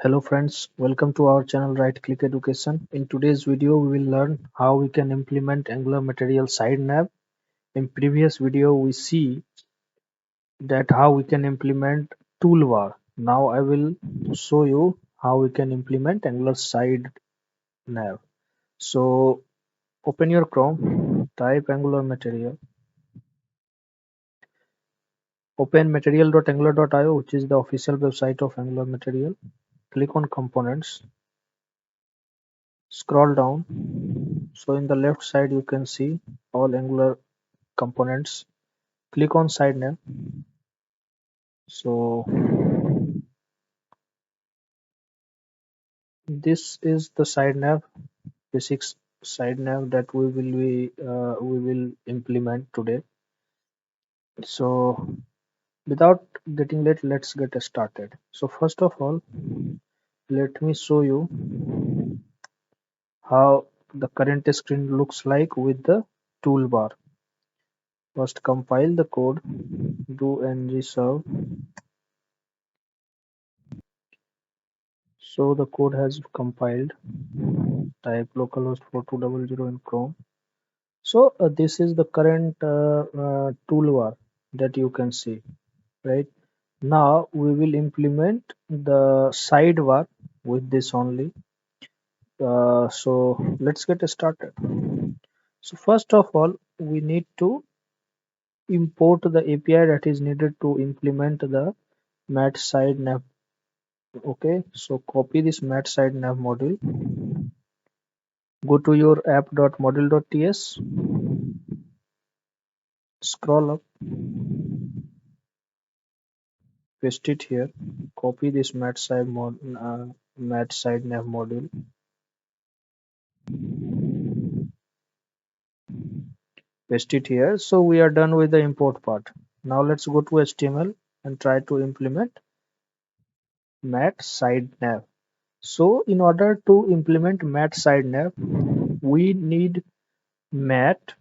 Hello friends, welcome to our channel Right Click Education. In today's video, we will learn how we can implement Angular Material side nav. In previous video, we see that how we can implement Toolbar. Now I will show you how we can implement Angular side nav. So open your Chrome, type Angular Material, open material.angular.io, which is the official website of Angular Material. Click on Components, scroll down. So in the left side you can see all Angular components. Click on Sidenav. So this is the Sidenav basics Sidenav that we will implement today. So without getting late, let's get started. So first of all, let me show you how the current screen looks like with the toolbar. First compile the code, do ng serve. So the code has compiled. Type localhost 4200 in Chrome. So this is the current toolbar that you can see, right? Now we will implement the sidebar with this only. So let's get started. So first of all, we need to import the API that is needed to implement the mat side nav. Okay, so copy this mat side nav module. Go to your app.module.ts. Scroll up, paste it here, copy this mat side nav module, paste it here. So we are done with the import part. Now let's go to HTML and try to implement mat side nav. So in order to implement mat side nav, we need mat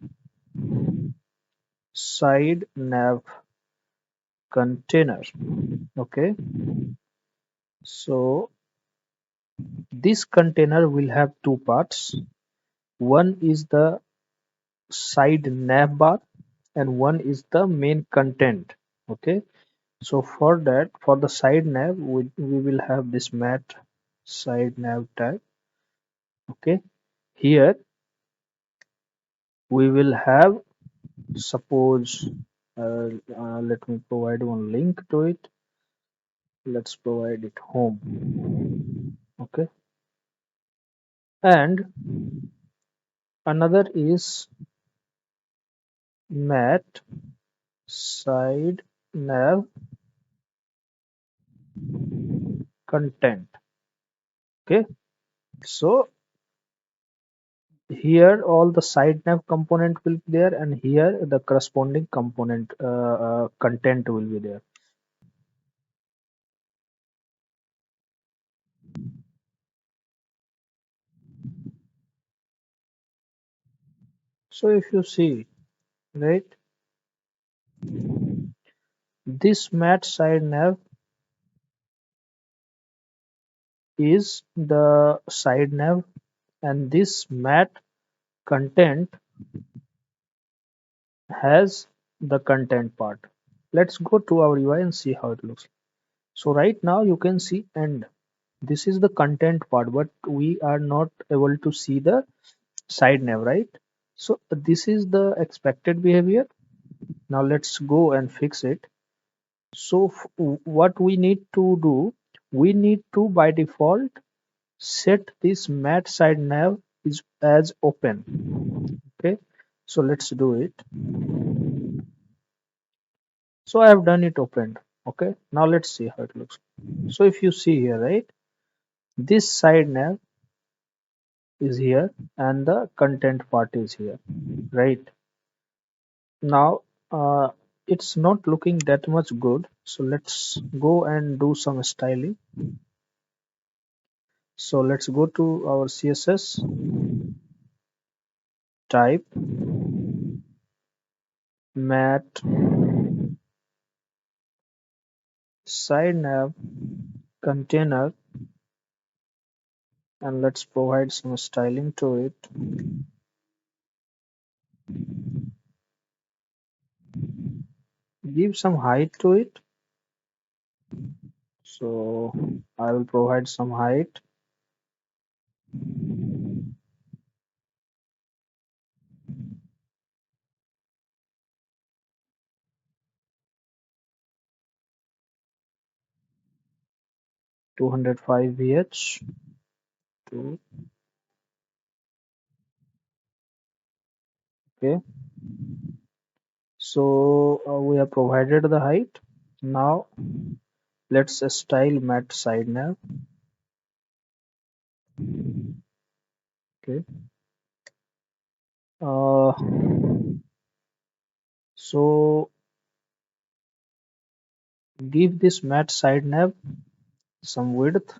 side nav container. Okay, so this container will have two parts. One is the side nav bar and one is the main content. Okay, so for that, for the side nav, we will have this mat side nav tag. Okay, here we will have, suppose, let me provide one link to it. Let's provide it home. Okay, and another is mat side nav content. Okay, so here all the side nav component will be there, and here the corresponding component content will be there. So if you see, right, this mat side nav is the side nav, and this mat content has the content part. Let's go to our UI and see how it looks. So right now you can see, and this is the content part, but we are not able to see the side nav, right? So this is the expected behavior. Now let's go and fix it. So what we need to do, we need to by default set this mat side nav is as open. Okay, so let's do it. So I have done it opened. Okay, now let's see how it looks. So if you see here, right, this side nav is here and the content part is here, right? Now it's not looking that much good, so let's go and do some styling. So let's go to our CSS, type mat side nav container and let's provide some styling to it. Give some height to it. So I will provide some height. 205 VH. Two. Okay. So we have provided the height. Now let's style matte side nav. Okay. Uh, so give this matte side nav some width.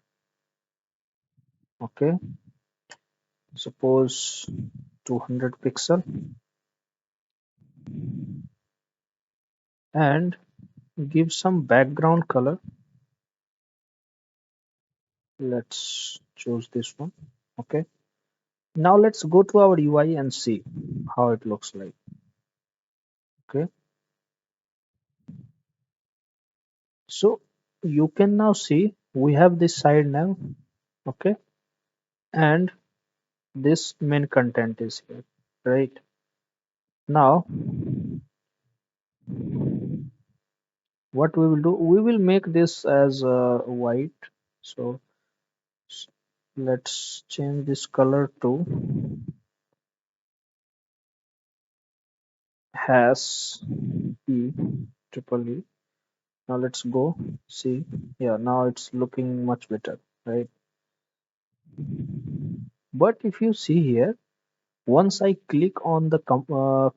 Okay. Suppose 200 pixel, and give some background color. Let's choose this one. Okay. Now let's go to our UI and see how it looks like. Okay. So you can now see we have this side nav. Okay. And this main content is here, right? Now what we will do, we will make this as white. So s- let's change this color to hash e triple e. Now let's go see. Yeah, now it's looking much better, right? But if you see here, once I click on the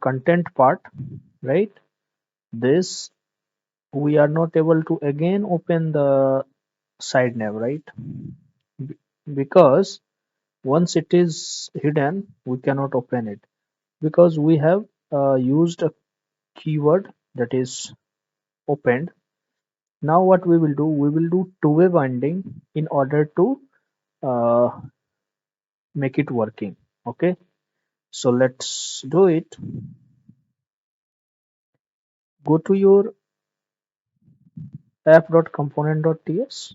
content part, right, this we are not able to again open the side nav, right? B- because once it is hidden, we cannot open it because we have used a keyword that is opened. Now what we will do, we will do two-way binding in order to uh, make it working. Okay, so let's do it. Go to your app.component.ts,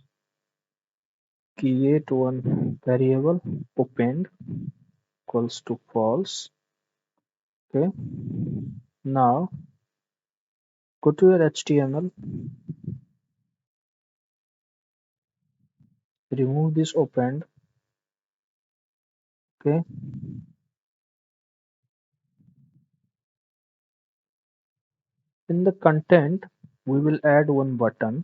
create one variable opened equals to false. Okay, now go to your HTML, remove this opened. Okay, in the content we will add one button.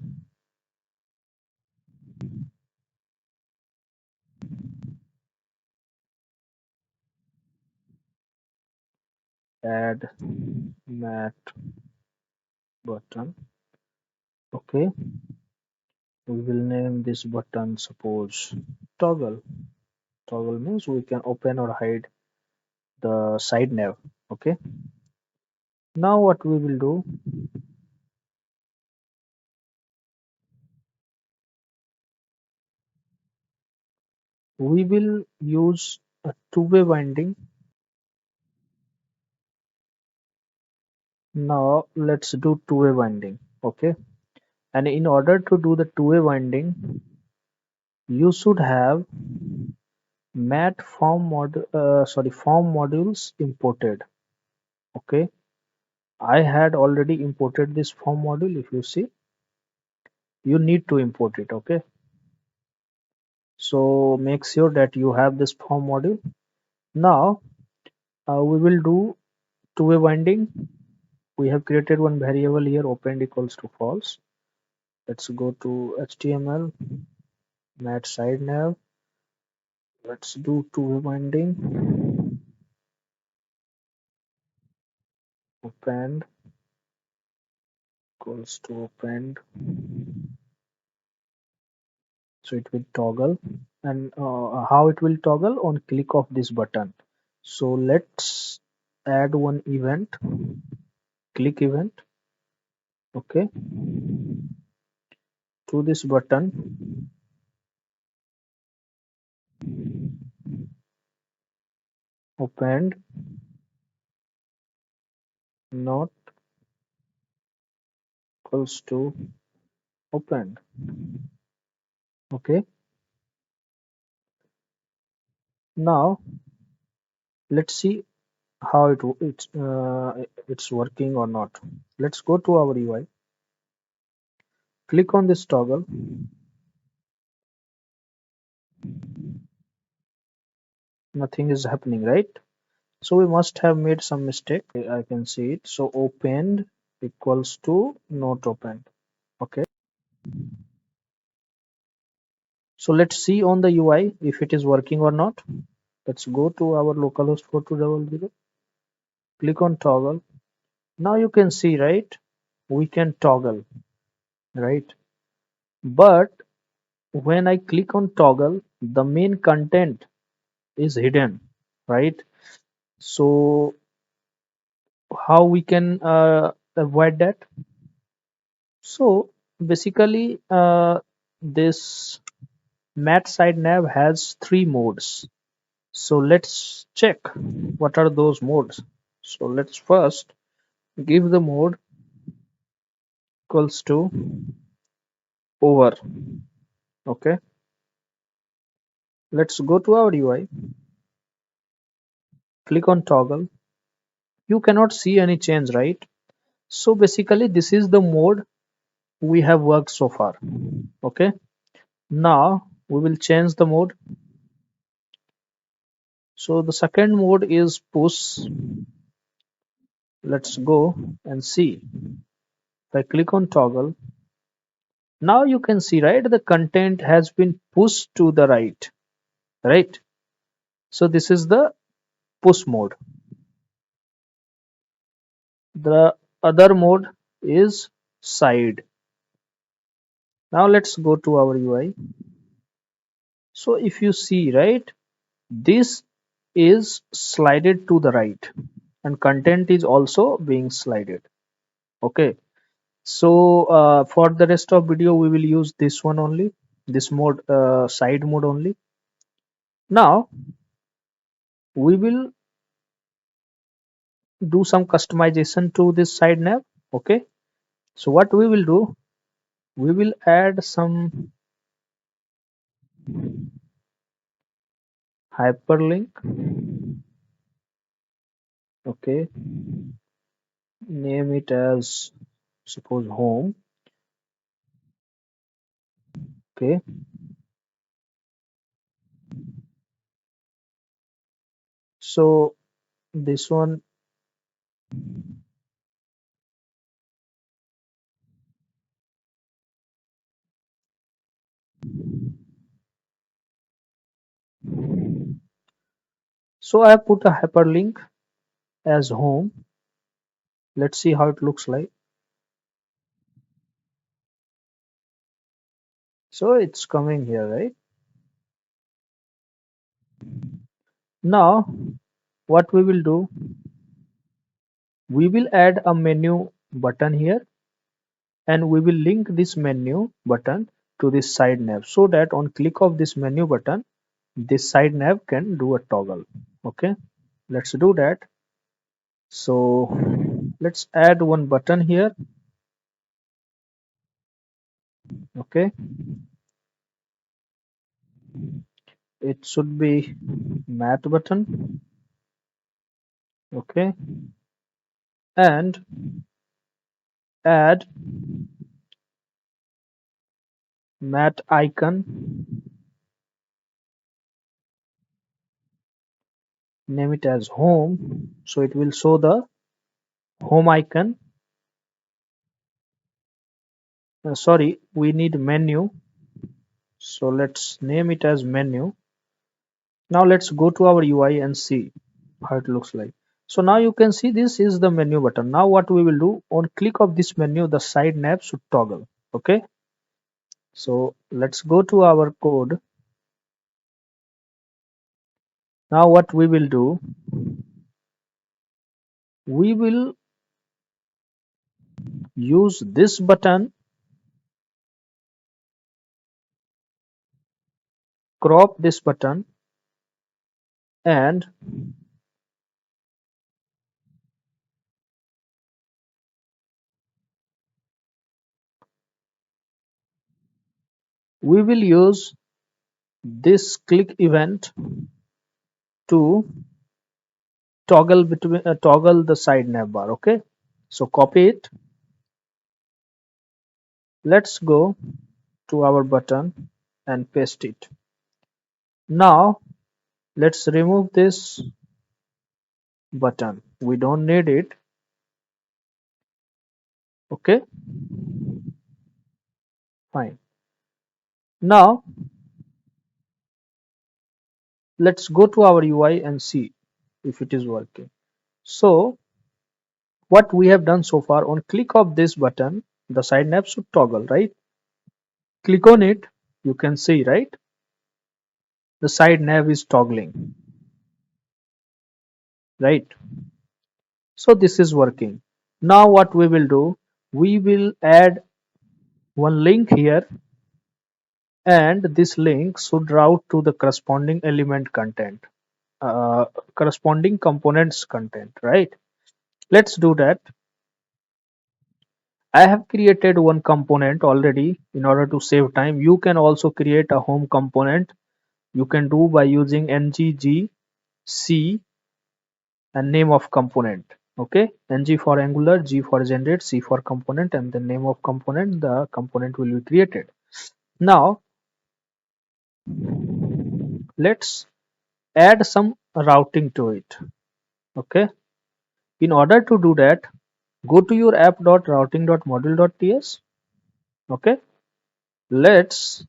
Add matte button. Okay, we will name this button, suppose toggle. Toggle means we can open or hide the side nav. Okay, now what we will do, we will use a two-way binding. Now let's do two-way binding. Okay, and in order to do the two-way binding, you should have mat form modules imported. Okay, I had already imported this form module. If you see, you need to import it. Okay, so make sure that you have this form module. Now we will do two-way binding. We have created one variable here, opened equals to false. Let's go to HTML, mat side nav. Let's do two-way binding. Opened equals to opened. So it will toggle, and how it will toggle on click of this button. So let's add one event, click event. Okay, to this button. opened, not equals to opened. Okay. Now let's see how it's working or not. Let's go to our UI. Click on this toggle. Nothing is happening, right? So we must have made some mistake. I can see it. So opened equals to not opened. Okay. So let's see on the UI if it is working or not. Let's go to our localhost 4200. Click on toggle. Now you can see, right? We can toggle, right? But when I click on toggle, the main content is hidden, right? So how we can avoid that? So basically, this Mat side nav has three modes. So let's check what are those modes. So let's first give the mode equals to over. Okay, let's go to our UI, click on toggle. You cannot see any change, right? So basically this is the mode we have worked so far. Okay, now we will change the mode. So the second mode is push. Let's go and see. If I click on toggle, now you can see, right, the content has been pushed to the right, right? So this is the push mode. The other mode is side. Now let's go to our UI. So if you see, right, this is slided to the right and content is also being slided. Okay, so for the rest of video we will use this one only, this mode, side mode only. Now we will do some customization to this side nav. Okay, so what we will do, we will add some hyperlink. Okay, name it as suppose home. Okay, so this one, so I have put a hyperlink as home. Let's see how it looks like. So it's coming here, right? Now what we will do, we will add a menu button here and we will link this menu button to this side nav so that on click of this menu button this side nav can do a toggle. Okay, let's do that. So let's add one button here. Okay, it should be mat button. Okay, and add mat icon, name it as home, so it will show the home icon. Sorry, we need menu, so let's name it as menu. Now let's go to our UI and see how it looks like. So now you can see this is the menu button. Now what we will do, on click of this menu the side nav should toggle. Okay, so let's go to our code. Now what we will do, we will use this button, crop this button and we will use this click event to toggle the side nav bar. Okay, so copy it. Let's go to our button and paste it. Now let's remove this button, we don't need it. Okay, fine. Now let's go to our UI and see if it is working. So what we have done so far, on click of this button the side nav should toggle, right? Click on it, you can see, right, the side nav is toggling, right? So this is working. Now what we will do, we will add one link here, and this link should route to the corresponding element content, uh, corresponding components content, right? Let's do that. I have created one component already. In order to save time, you can also create a home component. You can do by using ngg c and name of component. Okay, ng for angular, g for generate, c for component, and the name of component, the component will be created. Now let's add some routing to it. Okay, in order to do that, go to your app.routing.module.ts. Okay, let's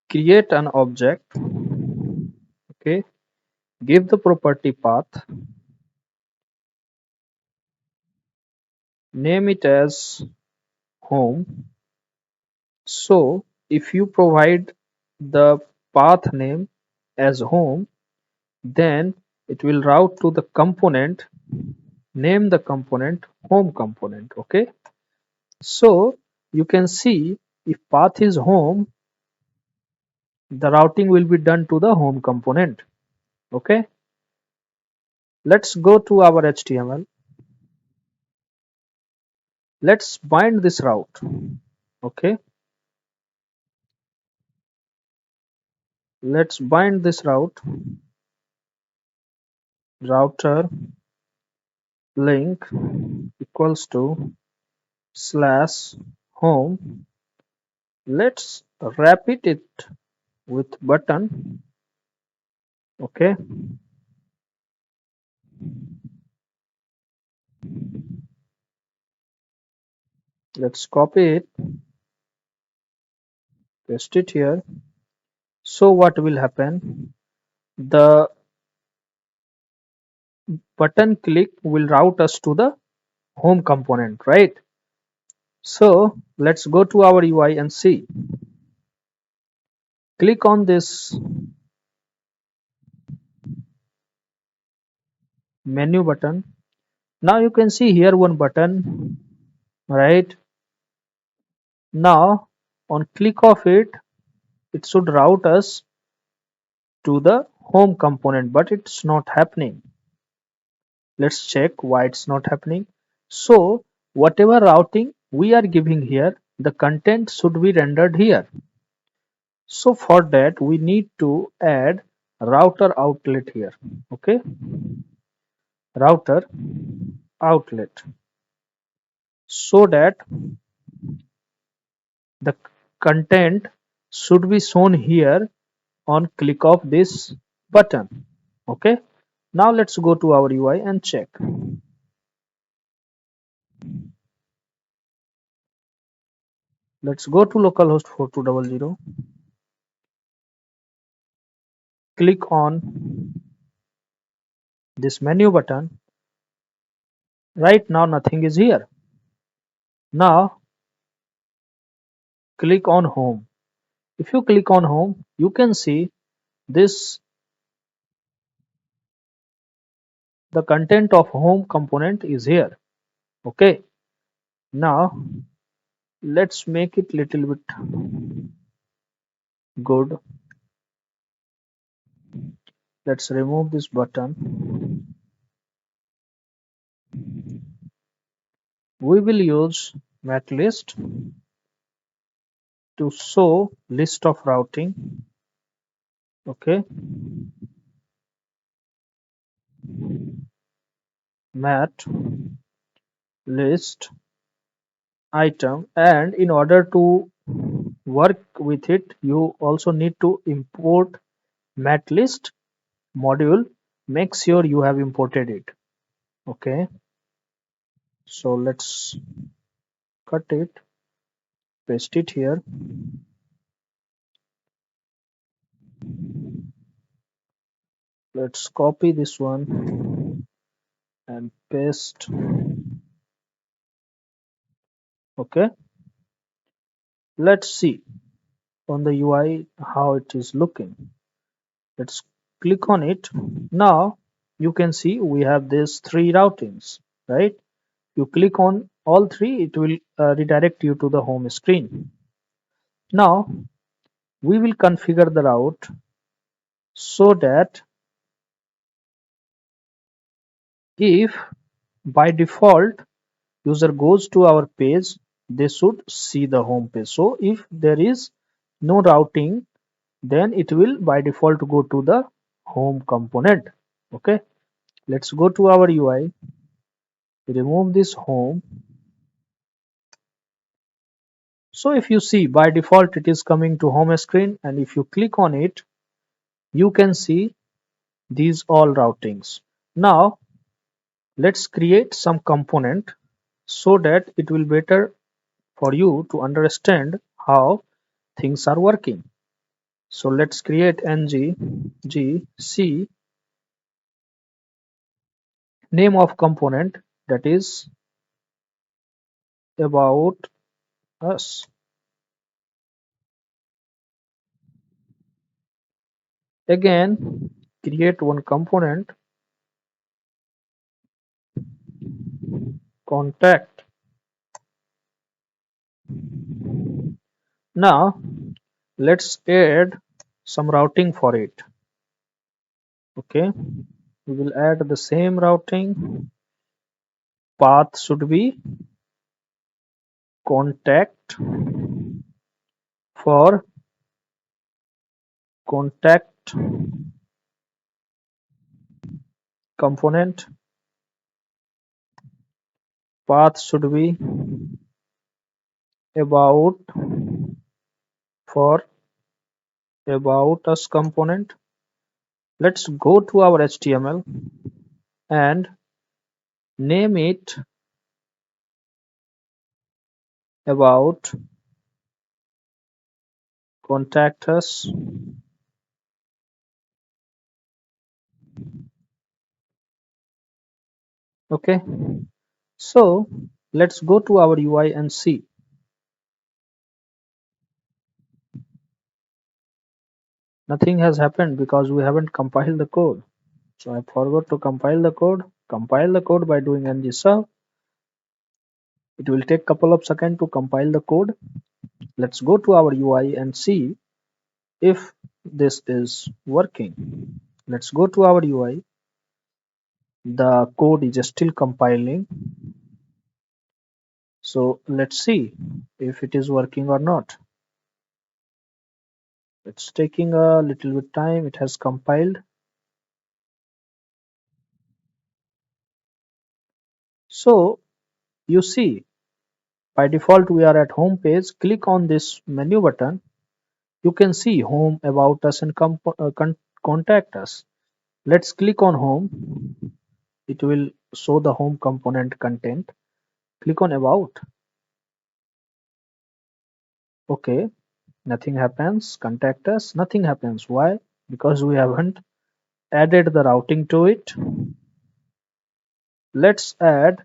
create an object. Okay, give the property path, name it as home. So if you provide the path name as home, then it will route to the component, name the component home component. Okay, so you can see if path is home, the routing will be done to the home component. Okay, let's go to our HTML. Let's bind this route. Okay, let's bind this route. Router link equals to slash home. Let's wrap it with button. Okay, let's copy it, paste it here. So what will happen, the button click will route us to the home component, right? So let's go to our UI and see. Click on this menu button. Now you can see here one button, right? Now on click of it, it should route us to the home component, but it's not happening. Let's check why it's not happening. So whatever routing we are giving here, the content should be rendered here. So for that we need to add router outlet here. Okay, router outlet, so that the content should be shown here on click of this button. Okay, now let's go to our UI and check. Let's go to localhost 4200, click on this menu button. Right now nothing is here. Now click on home. If you click on home, you can see this, the content of home component is here. Okay, now let's make it little bit good. Let's remove this button. We will use mat list to show list of routing. Okay, mat list item, and in order to work with it you also need to import mat list module. Make sure you have imported it. Okay, so let's cut it, paste it here. Let's copy this one and paste. Okay, let's see on the UI how it is looking. Let's click on it. Now you can see we have these three routings, right? You click on all three, it will redirect you to the home screen. Now we will configure the route so that if by default user goes to our page, they should see the home page. So if there is no routing, then it will by default go to the home component. Okay, let's go to our UI, remove this home. So if you see by default it is coming to home screen, and if you click on it you can see these all routings. Now let's create some component so that it will better for you to understand how things are working. So let's create ng-gc name of component, that is about us. Again create one component, contact. Now let's add some routing for it. Okay, we will add the same routing. Path should be contact for contact component. Path should be about for about us component. Let's go to our HTML and name it about contact us. Okay, so let's go to our UI and see. Nothing has happened because we haven't compiled the code. So I forgot to compile the code. Compile the code by doing ng-serve. It will take couple of seconds to compile the code. Let's go to our UI and see if this is working. Let's go to our UI. The code is still compiling. So let's see if it is working or not. It's taking a little bit time. It has compiled. So you see, by default we are at home page. Click on this menu button. You can see home, about us, and contact us. Let's click on home. It will show the home component content. Click on about. Okay, nothing happens. Contact us, nothing happens. Why? Because we haven't added the routing to it. Let's add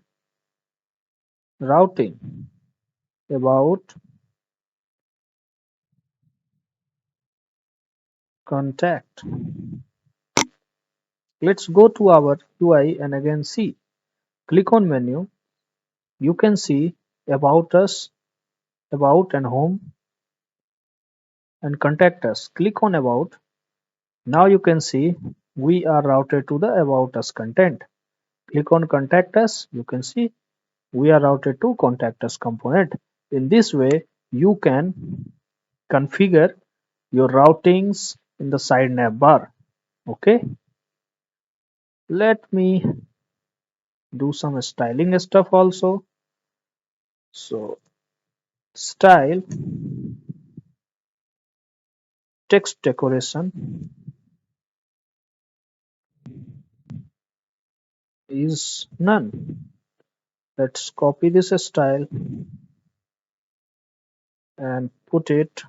routing about contact. Let's go to our UI and again see. Click on menu. You can see about us, about and home, and contact us. Click on about. Now you can see we are routed to the about us content. Click on contact us. You can see we are routed to contact us component. In this way you can configure your routings in the side nav bar. Okay, let me do some styling stuff also. So style, text decoration is none. Let's copy this style and put it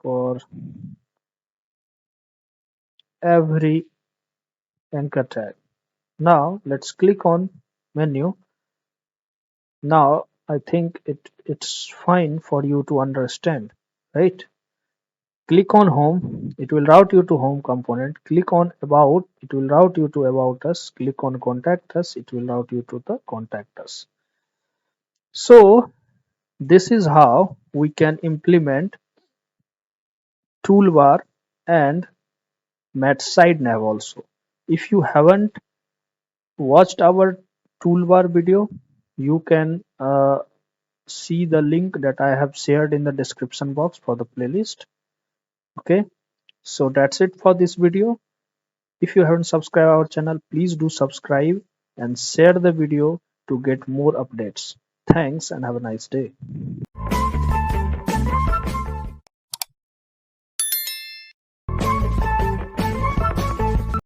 for every anchor tag. Now let's click on menu. Now I think it's fine for you to understand, right? Click on home, it will route you to home component. Click on about, it will route you to about us. Click on contact us, it will route you to the contact us. So this is how we can implement toolbar and match side nav also. If you haven't watched our toolbar video, you can see the link that I have shared in the description box for the playlist. Okay, so that's it for this video. If you haven't subscribed our channel, please do subscribe and share the video to get more updates. Thanks and have a nice day.